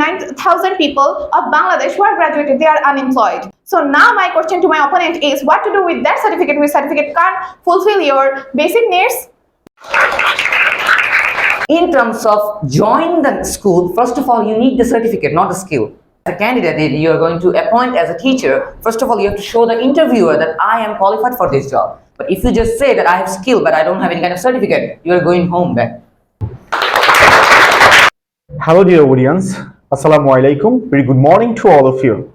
9,000 people of Bangladesh who are graduated, they are unemployed. So now my question to my opponent is, what to do with that certificate? Which certificate can't fulfill your basic needs? In terms of joining the school, first of all, you need the certificate, not the skill. As a candidate, you are going to appoint as a teacher. First of all, you have to show the interviewer that I am qualified for this job. But if you just say that I have skill, but I don't have any kind of certificate, you are going home back. Hello dear audience, Assalamu alaikum. Very good morning to all of you.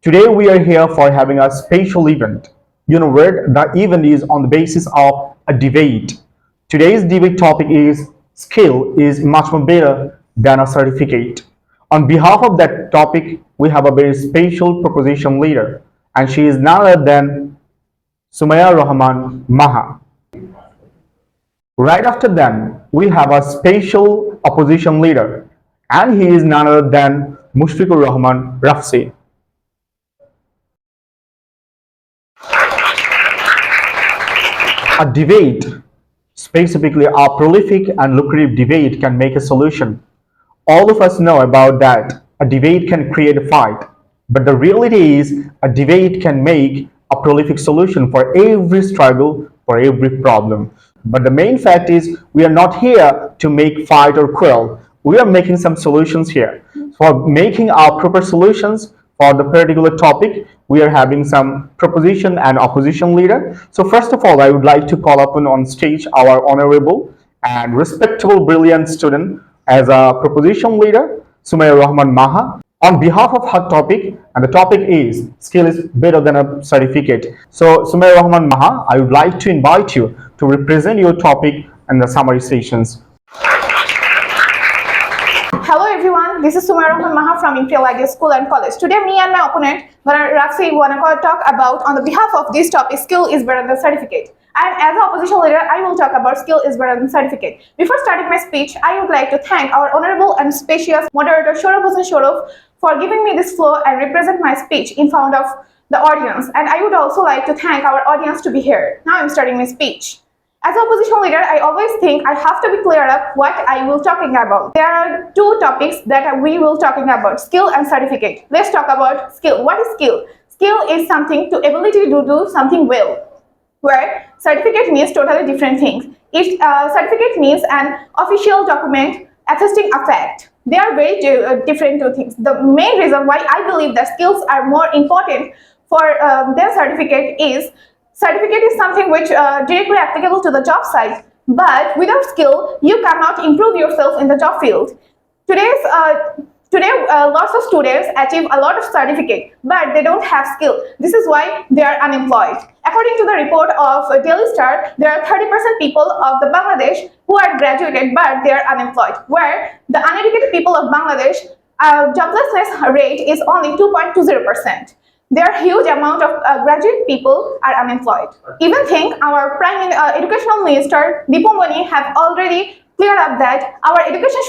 Today we are here for having a special event. You know where the event is on the basis of a debate. Today's debate topic is skill is much more better than a certificate. On behalf of that topic, we have a very special proposition leader, and she is none other than Sumaya Rahman Maha. Right after them, we have a special opposition leader, and he is none other than Mushfiqur Rahman Rafsi. A debate, specifically a prolific and lucrative debate, can make a solution. All of us know about that. A debate can create a fight, but the reality is a debate can make a prolific solution for every struggle, for every problem. But the main fact is we are not here to make fight or quarrel. We are making some solutions here. For making our proper solutions for the particular topic, we are having some proposition and opposition leader. So first of all, I would like to call upon on stage our honorable and respectable, brilliant student as a proposition leader, Sumaya Rahman Maha, on behalf of her topic, and the topic is skill is better than a certificate. So Sumaya Rahman Maha, I would like to invite you to represent your topic in the summary sessions. Hello everyone, this is Sumaya Rahman Maha from Imperial Ideal School and College. Today me and my opponent, Rafsi, wanna talk about on the behalf of this topic, skill is better than certificate. And as an opposition leader, I will talk about skill is better than certificate. Before starting my speech, I would like to thank our honorable and spacious moderator Shorav Hossain Shorav for giving me this floor and represent my speech in front of the audience. And I would also like to thank our audience to be here. Now I'm starting my speech. As an opposition leader, I always think I have to be clear up what I will talking about. There are two topics that we will talking about, skill and certificate. Let's talk about skill. What is skill? Skill is something to ability to do something well, where certificate means totally different things. Certificate means an official document attesting a fact. They are very different two things. The main reason why I believe that skills are more important for their certificate is certificate is something which directly applicable to the job site, but without skill, you cannot improve yourself in the job field. Today, lots of students achieve a lot of certificate, but they don't have skill. This is why they are unemployed. According to the report of Daily Star, there are 30% people of the Bangladesh who are graduated, but they are unemployed, where the uneducated people of Bangladesh joblessness rate is only 2.20%. There are huge amount of graduate people are unemployed. Even think our educational minister Dipam Boni have already cleared up that our education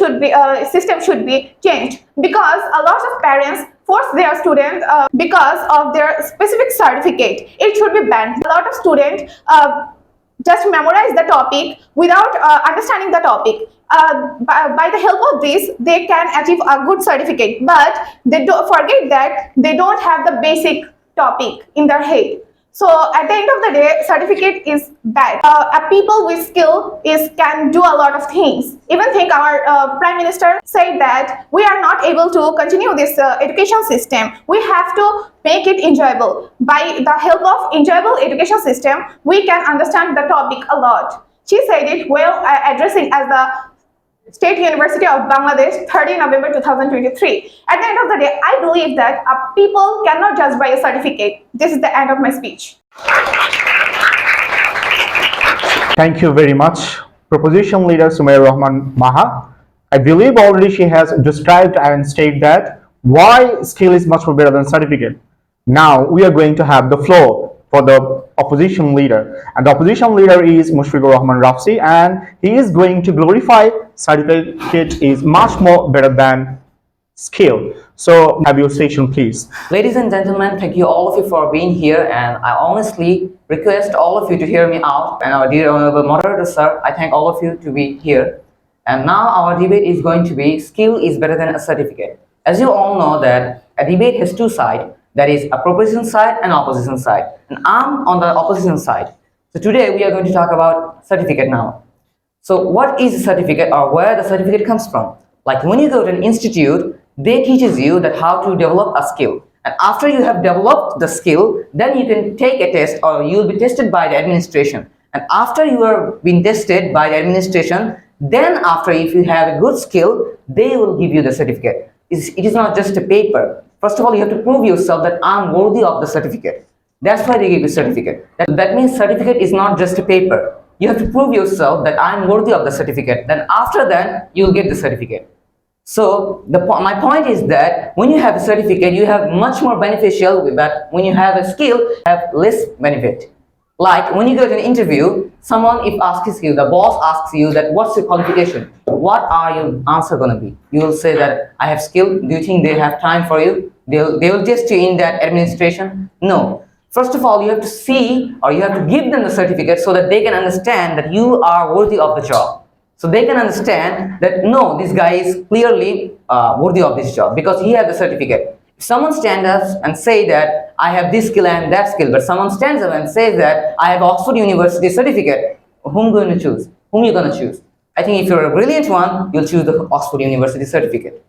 system should be changed, because a lot of parents force their students because of their specific certificate. It should be banned. A lot of students just memorize the topic without understanding the topic. By the help of this, they can achieve a good certificate, but they don't forget that they don't have the basic topic in their head. So at the end of the day, certificate is bad. A people with skill can do a lot of things. Even think our Prime Minister said that we are not able to continue this education system. We have to make it enjoyable. By the help of enjoyable education system, we can understand the topic a lot. She said it while addressing as the State University of Bangladesh, 30 November 2023. At the end of the day, I believe that people cannot judge by a certificate. This is the end of my speech. Thank you very much, proposition leader Sumaya Rahman Maha. I believe already she has described and stated that why skill is much more better than certificate. Now we are going to have the floor for the opposition leader, and the opposition leader is Mushfiqur Rahman Rafsi, and he is going to glorify certificate is much more better than skill. So have your station, please. Ladies and gentlemen, thank you all of you for being here, and I honestly request all of you to hear me out. And our dear honorable moderator sir, I thank all of you to be here. And now our debate is going to be skill is better than a certificate. As you all know that a debate has two sides, that is a proposition side and opposition side. And I'm on the opposition side. So today we are going to talk about certificate now. So what is a certificate or where the certificate comes from? Like when you go to an institute, they teaches you that how to develop a skill. And after you have developed the skill, then you can take a test or you will be tested by the administration. And after you are being tested by the administration, then after if you have a good skill, they will give you the certificate. It is not just a paper. First of all, you have to prove yourself that I'm worthy of the certificate. That's why they give you certificate. That means certificate is not just a paper. You have to prove yourself that I'm worthy of the certificate. Then after that, you'll get the certificate. So my point is that when you have a certificate, you have much more beneficial, but when you have a skill, you have less benefit. Like when you go to an interview, someone if asks you, the boss asks you that what's your qualification? What are your answer gonna be? You will say that I have skill. Do you think they have time for you? They will test you in that administration? No. First of all, you have to see or you have to give them the certificate so that they can understand that you are worthy of the job. So they can understand that no, this guy is clearly worthy of this job because he has the certificate. If someone stands up and say that I have this skill and that skill, but someone stands up and says that I have Oxford University certificate, whom going to choose? Whom you going to choose? I think if you're a brilliant one, you'll choose the Oxford University certificate.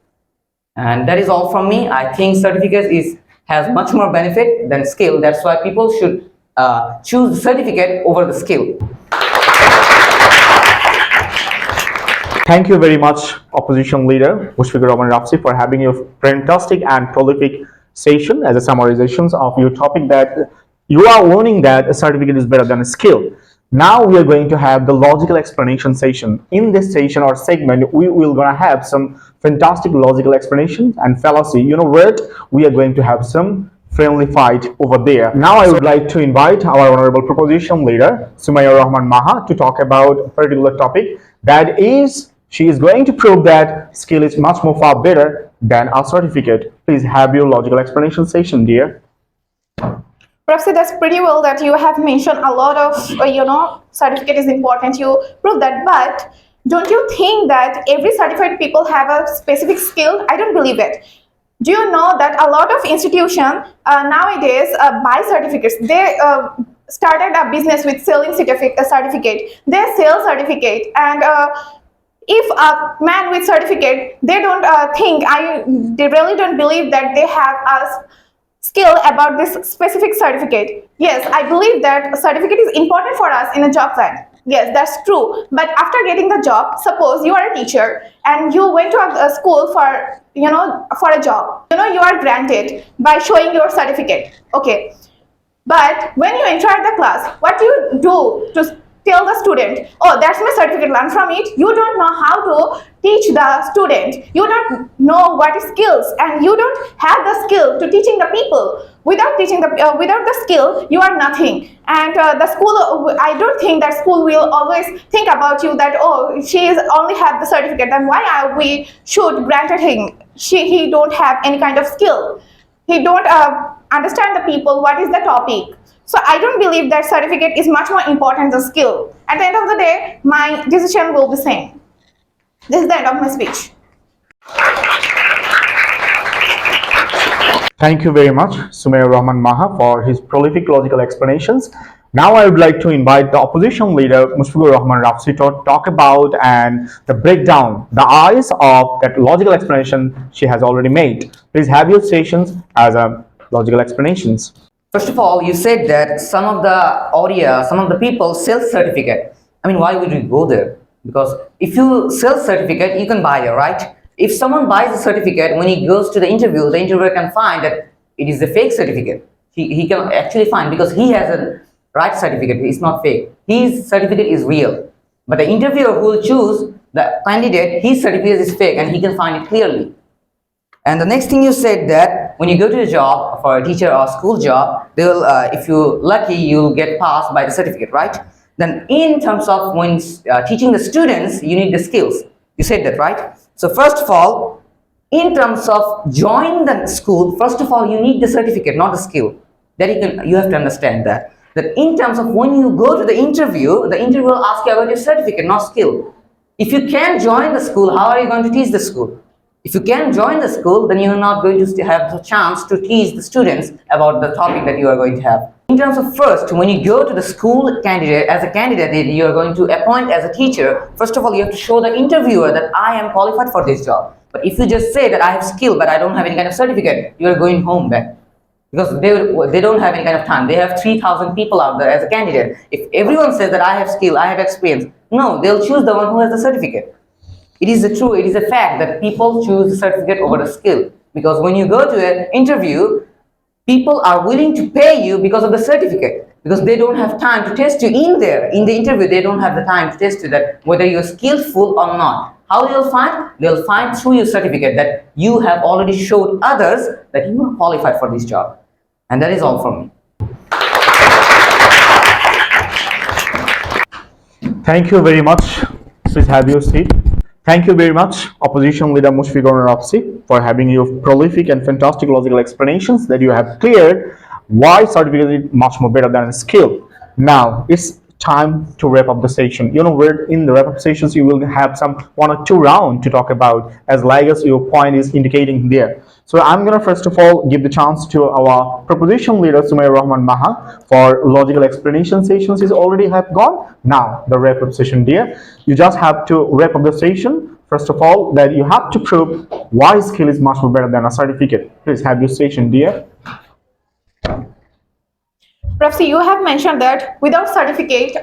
And that is all from me. I think certificate has much more benefit than skill. That's why people should choose the certificate over the skill. Thank you very much, Opposition Leader Mushfiqur Rahman Rafsi, for having your fantastic and prolific session as a summarization of your topic that you are learning that a certificate is better than a skill. Now we are going to have the logical explanation session. In this session or segment, we will gonna have some fantastic logical explanations and fallacy. You know what? We are going to have some friendly fight over there. Now I would like to invite our honorable proposition leader, Sumaya Rahman Maha, to talk about a particular topic that is, she is going to prove that skill is much more far better than a certificate. Please have your logical explanation session, dear. Rafsi, that's pretty well that you have mentioned a lot of, certificate is important. You prove that, but don't you think that every certified people have a specific skill? I don't believe it. Do you know that a lot of institutions nowadays buy certificates? They started a business with selling certificate. They sell certificate, and if a man with certificate, they don't they really don't believe that they have a skill about this specific certificate. Yes, I believe that a certificate is important for us in a job plan. Yes, that's true. But after getting the job, suppose you are a teacher and you went to a school for a job. You are granted by showing your certificate. Okay. But when you enter the class, what do you do to tell the student, oh, that's my certificate, learn from it? You don't know how to teach the student. You don't know what is skills, and you don't have the skill to teaching the people. Without the skill, you are nothing. And the school, I don't think that school will always think about you that, oh, she is only have the certificate, then why we should grant him? He don't have any kind of skill. He don't understand the people, what is the topic. So I don't believe that certificate is much more important than skill. At the end of the day, my decision will be same. This is the end of my speech. Thank you very much, Sumaya Rahman Maha, for his prolific logical explanations. Now I would like to invite the opposition leader, Mushfiqur Rahman Rafsi, to talk about and the breakdown, the eyes of that logical explanation she has already made. Please have your stations as a logical explanations. First of all, you said that some of the people sell certificate. I mean, why would you go there? Because if you sell certificate, you can buy it, right? If someone buys a certificate, when he goes to the interviewer can find that it is a fake certificate. He can actually find, because he has a right certificate, it's not fake. His certificate is real. But the interviewer who will choose the candidate, his certificate is fake, and he can find it clearly. And the next thing you said that when you go to a job for a teacher or school job, they will, if you're lucky, you'll get passed by the certificate, right? Then in terms of when teaching the students, you need the skills. You said that, right? So first of all, in terms of joining the school, first of all, you need the certificate, not the skill. That you have to understand that. That in terms of when you go to the interview will ask you about your certificate, not skill. If you can't join the school, how are you going to teach the school? If you can join the school, then you are not going to have the chance to teach the students about the topic that you are going to have. In terms of first, when you go to the school candidate, as a candidate that you are going to appoint as a teacher, first of all, you have to show the interviewer that I am qualified for this job. But if you just say that I have skill, but I don't have any kind of certificate, you are going home back. Because they don't have any kind of time. They have 3,000 people out there as a candidate. If everyone says that I have skill, I have experience, no, they'll choose the one who has the certificate. It is a fact that people choose the certificate over the skill. Because when you go to an interview, people are willing to pay you because of the certificate. Because they don't have time to test you in there. In the interview, they don't have the time to test you that whether you're skillful or not. How they'll find? They'll find through your certificate that you have already showed others that you are qualified for this job. And that is all from me. Thank you very much. Please have your seat. Thank you very much, Opposition Leader Mushfiqur Rafsi, for having your prolific and fantastic logical explanations that you have cleared why certificate is much more better than a skill. Now, it's time to wrap up the session. You know, we're in the wrap up sessions, you will have some 1 or 2 rounds to talk about, as like as your point is indicating there. So I'm gonna first of all give the chance to our proposition leader Sumair Rahman Maha for logical explanation sessions. Is already have gone. Now the wrap up session, dear. You just have to wrap up the session. First of all, that you have to prove why skill is much more better than a certificate. Please have your session, dear. Rafsi, you have mentioned that without certificate,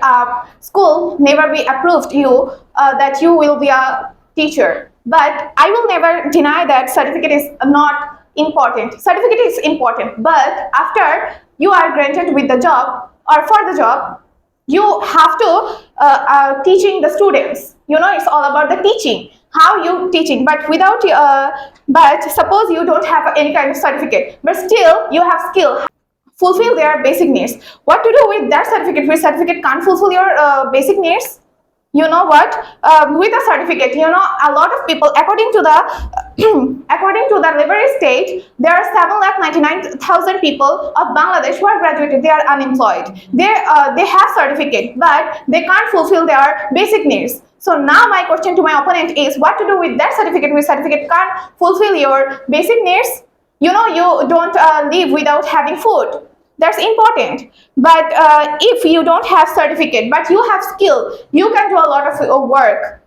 school never be approved you that you will be a teacher. But I will never deny that certificate is not important. Certificate is important, but after you are granted with the job or for the job, you have to teaching the students. You know, it's all about the teaching. How you teaching, but without but suppose you don't have any kind of certificate, but still you have skill. Fulfill their basic needs. What to do with that certificate? Which certificate can't fulfill your basic needs? You know what? With a certificate, you know, a lot of people, according to the according to the labor state, there are 7,99,000 people of Bangladesh who are graduated. They are unemployed. They have certificate, but they can't fulfill their basic needs. So now my question to my opponent is, what to do with that certificate? Which certificate can't fulfill your basic needs? You know, you don't live without having food. That's important. But if you don't have certificate, but you have skill, you can do a lot of work.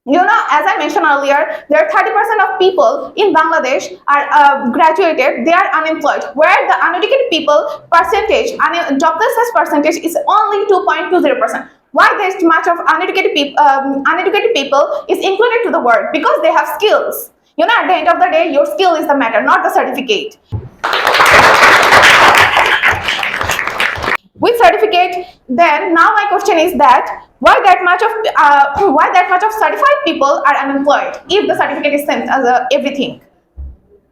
You know, as I mentioned earlier, there are 30% of people in Bangladesh are graduated, they are unemployed, where the uneducated people percentage, joblessness percentage is only 2.20%. Why this much of uneducated people is included to the work? Because they have skills. You know, at the end of the day, your skill is the matter, not the certificate. With certificate, then now my question is that why that much of certified people are unemployed if the certificate is sent as everything?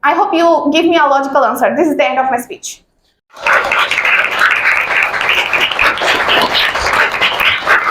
I hope you give me a logical answer. This is the end of my speech.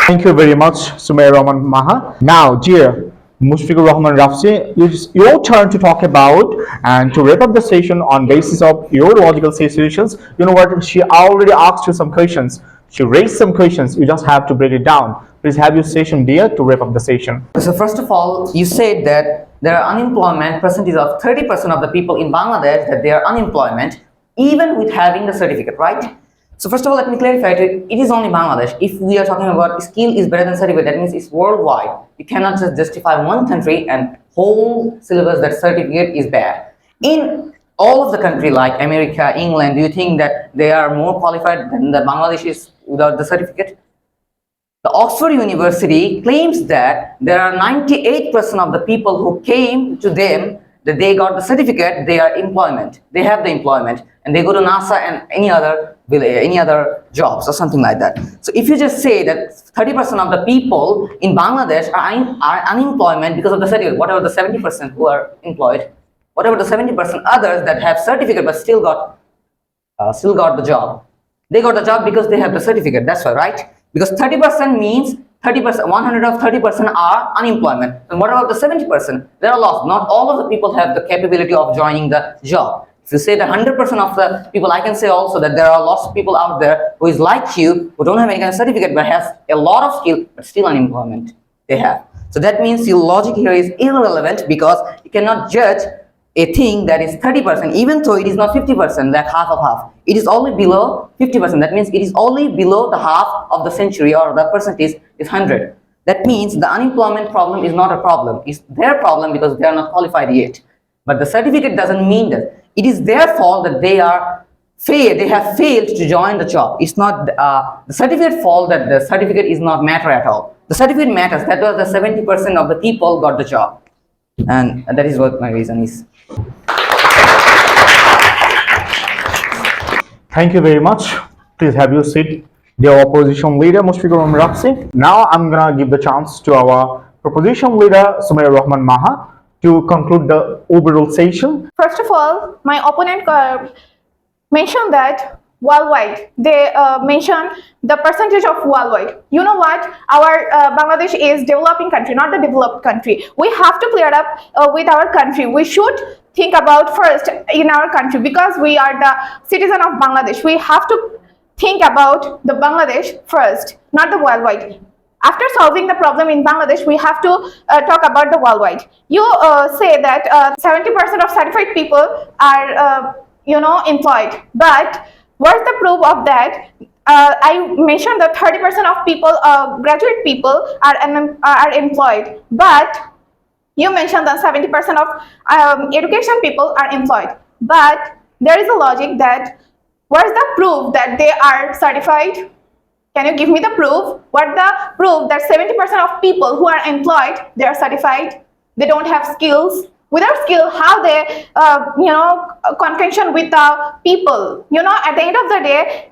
Thank you very much, Sumair Rahman Maha. Now, dear Mushfiqur Rahman Rafsi, it's your turn to talk about and to wrap up the session on basis of your logical solutions. You know what? She already asked you some questions. She raised some questions. You just have to break it down. Please have your session, dear, to wrap up the session. So first of all, you said that there are unemployment percentage of 30% of the people in Bangladesh that they are unemployment even with having the certificate, right? So first of all, let me clarify it is only Bangladesh. If we are talking about skill is better than certificate, that means it's worldwide. You cannot just justify one country and whole syllabus that certificate is bad. In all of the country like America, England, do you think that they are more qualified than the Bangladesh is without the certificate? The Oxford University claims that there are 98% of the people who came to them that they got the certificate, they are employment. They have the employment and they go to NASA and any other jobs or something like that. So if you just say that 30% of the people in Bangladesh are unemployment because of the certificate, whatever the 70% who are employed, whatever the 70% others that have certificate but still got the job. They got the job because they have the certificate. That's why, right? Because 30% means 30%, 100 of 30% are unemployment. And what about the 70%? They are lost. Not all of the people have the capability of joining the job. If you say that 100% of the people, I can say also that there are lots of people out there who is like you, who don't have any kind of certificate but has a lot of skill but still unemployment they have. So that means your logic here is irrelevant because you cannot judge a thing that is 30%, even though it is not 50%, like half of half. It is only below 50%. That means it is only below the half of the century, or the percentage is 100. That means the unemployment problem is not a problem. It's their problem because they are not qualified yet. But the certificate doesn't mean that. It is their fault that they have failed to join the job. It's not the certificate fault that the certificate is not matter at all. The certificate matters. That was the 70% of the people got the job. And that is what my reason is. Thank you very much. Please have your seat, dear opposition leader Mushfiqur Rahman Rapsi. Now I'm gonna give the chance to our proposition leader Sumaira Rahman Maha to conclude the overall session. First of all, my opponent mentioned that worldwide, they mentioned the percentage of worldwide. You know what? Our Bangladesh is developing country, not the developed country. We have to clear up with our country. We should think about first in our country because we are the citizen of Bangladesh. We have to think about the Bangladesh first, not the worldwide. After solving the problem in Bangladesh, we have to talk about the worldwide. You say that 70% of certified people are, employed. But what's the proof of that? I mentioned that 30% of people, graduate people, are employed. But you mentioned that 70% of education people are employed. But there is a logic that what's the proof that they are certified? Can you give me the proof? What the proof that 70% of people who are employed, they are certified? They don't have skills. Without skill, how they, contention with the people? At the end of the day,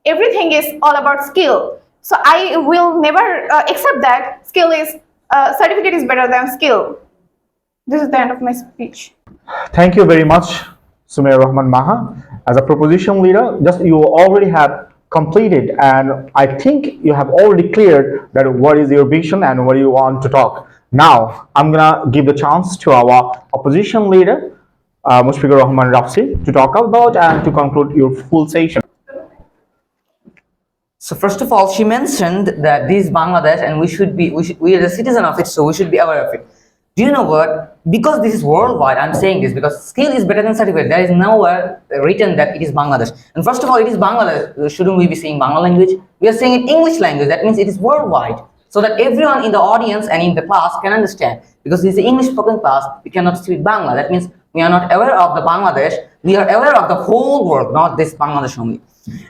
everything is all about skill. So I will never accept that certificate is better than skill. This is the end of my speech. Thank you very much, Sumaira Rahman Maha. As a proposition leader, you already have completed, and I think you have already cleared that what is your vision and what you want to talk. Now, I'm gonna give the chance to our opposition leader, Mushfiqur Rahman Rapsi, to talk about and to conclude your full session. So first of all, she mentioned that this is Bangladesh and we are the citizen of it, so we should be aware of it. Do you know what? Because this is worldwide, I'm saying this because skill is better than certificate. There is nowhere written that it is Bangladesh. And first of all, it is Bangladesh. Shouldn't we be saying Bangla language? We are saying English language. That means it is worldwide. So that everyone in the audience and in the class can understand. Because this is an English spoken class, we cannot speak Bangla. That means we are not aware of the Bangladesh. We are aware of the whole world, not this Bangladesh only.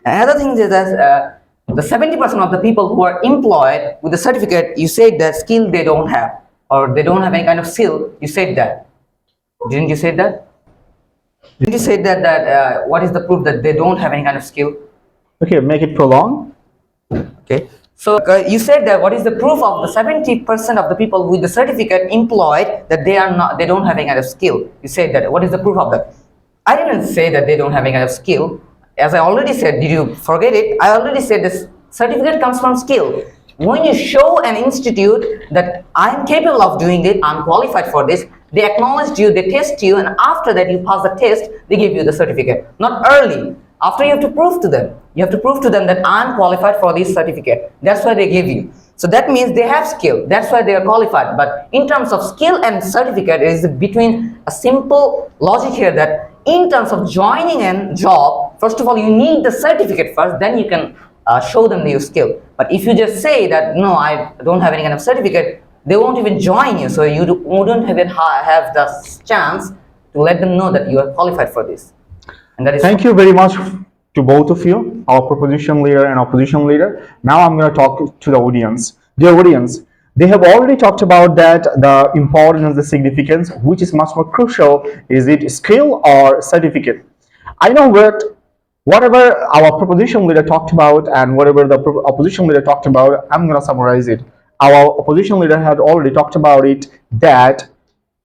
Another thing is that the 70% of the people who are employed with the certificate, you said that skill they don't have, or they don't have any kind of skill. You said that. Didn't you say that? Did you say that what is the proof that they don't have any kind of skill? Okay, make it prolonged. Okay. So you said that what is the proof of the 70% of the people with the certificate employed that they don't have any kind of skill? You said that. What is the proof of that? I didn't say that they don't have any kind of skill. As I already said, did you forget it? I already said this certificate comes from skill. When you show an institute that I'm capable of doing it, I'm qualified for this, they acknowledge you, they test you, and after that you pass the test, they give you the certificate. Not early. After you have to prove to them. You have to prove to them that I'm qualified for this certificate. That's why they give you. So that means they have skill. That's why they are qualified. But in terms of skill and certificate, it is between a simple logic here that in terms of joining a job, first of all, you need the certificate first, then you can show them your skill. But if you just say that, no, I don't have any kind of certificate, they won't even join you. So you wouldn't even have the chance to let them know that you are qualified for this. And that is Thank you very much to both of you, our proposition leader and opposition leader. Now I'm going to talk to the audience. Dear audience, they have already talked about that the importance, the significance, which is much more crucial. Is it skill or certificate? I know whatever our proposition leader talked about and whatever the opposition leader talked about, I'm going to summarize it. Our opposition leader had already talked about it that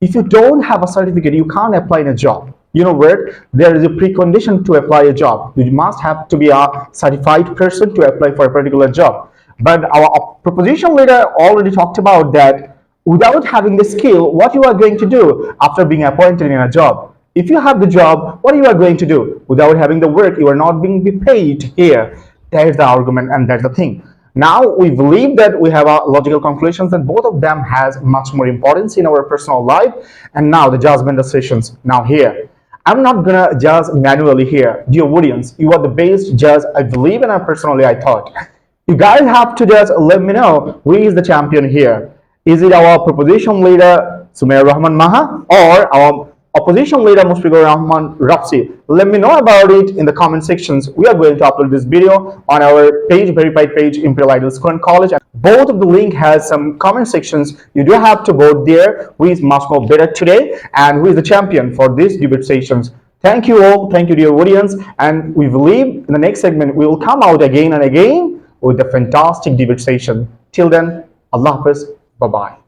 if you don't have a certificate, you can't apply in a job. You know where there is a precondition to apply a job. You must have to be a certified person to apply for a particular job. But our proposition leader already talked about that without having the skill, what you are going to do after being appointed in a job. If you have the job, what you are going to do? Without having the work, you are not being paid here. That is the argument and that's the thing. Now we believe that we have logical conclusions and both of them has much more importance in our personal life. And now the judgment sessions. Now here, I'm not gonna judge manually here. Dear audience, you are the best judge I believe and personally I thought. You guys have to just let me know who is the champion here. Is it our proposition leader Sumair Rahman Maha or our opposition leader Mushfiqur Rahman Rapsi? Let me know about it in the comment sections. We are going to upload this video on our page, verified page, Imperial Ideal School and College. Both of the link has some comment sections. You do have to vote there who is much more better today and who is the champion for these debate sessions. Thank you all. Thank you, dear audience. And we believe in the next segment we will come out again and again with a fantastic debate session. Till then, Allah Hafiz. Bye-bye.